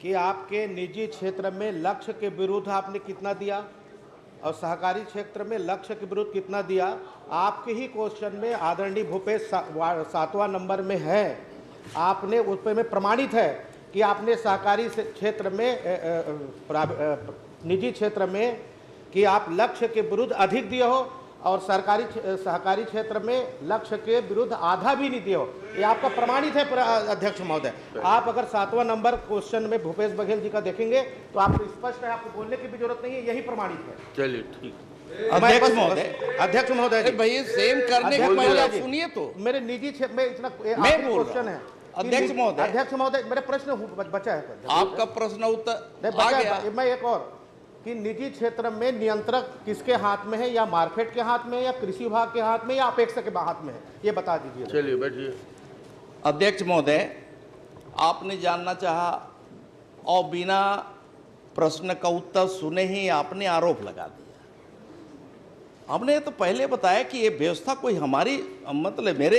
कि आपके निजी क्षेत्र में लक्ष्य के विरुद्ध आपने कितना दिया और सहकारी क्षेत्र में लक्ष्य के विरुद्ध कितना दिया। आपके ही क्वेश्चन में आदरणीय भूपेश 7वां नंबर में है, आपने उस पे में प्रमाणित है कि आपने सहकारी क्षेत्र में निजी क्षेत्र में कि आप लक्ष्य के विरुद्ध अधिक दिए हो और सहकारी क्षेत्र में लक्ष्य के विरुद्ध आधा भी नहीं दिए हो। ये आपका प्रमाणित है अध्यक्ष महोदय। आप अगर 7वां नंबर क्वेश्चन में भूपेश बघेल जी का देखेंगे तो आपको स्पष्ट है, आपको बोलने की भी जरूरत नहीं है, यही प्रमाणित है। चलिए ठीक। अध्यक्ष महोदय भैया सेम करने के पहले सुनिए तो मेरे निजी क्षेत्र में इतना क्वेश्चन है। अध्यक्ष महोदय मेरा प्रश्न बचा है, आपका प्रश्न उत्तर आ गया। मैं एक और कि निजी क्षेत्र में नियंत्रक किसके हाथ में है, या मार्केट के हाथ में है, या कृषि विभाग के हाथ में, या अपेक्षा के हाथ में है, ये बता दीजिए। चलिए बैठिए। अध्यक्ष महोदय, आपने जानना चाहा और बिना प्रश्न का उत्तर सुने ही आपने आरोप लगा दिया। हमने तो पहले बताया कि ये व्यवस्था कोई हमारी मतलब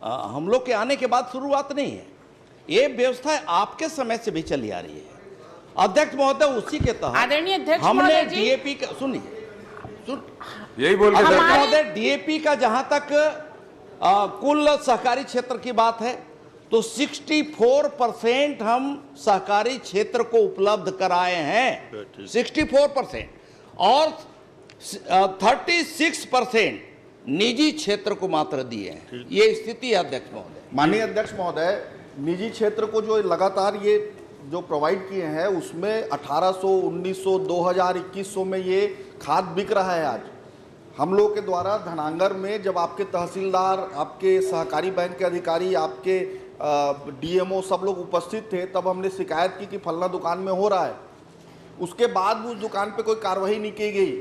हम लोग के आने के बाद शुरुआत नहीं है, ये व्यवस्था आपके समय से भी चली आ रही है। अध्यक्ष महोदय, उसी के तहत हमने डीएपी का यही बोल रहे अध्यक्ष महोदय, डीएपी का जहां तक कुल सहकारी क्षेत्र की बात है तो 64% हम सहकारी क्षेत्र को उपलब्ध कराए हैं, 64%, और 36% निजी क्षेत्र को मात्र दिए हैं। ये स्थिति है अध्यक्ष महोदय। माननीय अध्यक्ष महोदय, निजी क्षेत्र को जो लगातार ये जो प्रोवाइड किए हैं उसमें 1800, 1900, 2000, 2100 में ये खाद बिक रहा है। आज हम लोग के द्वारा धनांगर में जब आपके तहसीलदार, आपके सहकारी बैंक के अधिकारी, आपके डीएमओ सब लोग उपस्थित थे, तब हमने शिकायत की कि फलना दुकान में हो रहा है। उसके बाद उस दुकान पे कोई कार्रवाई नहीं की गई।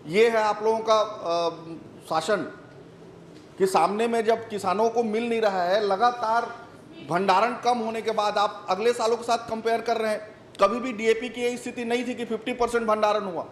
ये है आप लोगों का शासन कि सामने में जब किसानों को मिल नहीं रहा है, लगातार भंडारण कम होने के बाद आप अगले सालों के साथ कंपेयर कर रहे हैं। कभी भी डीएपी की यही स्थिति नहीं थी कि 50% भंडारण हुआ।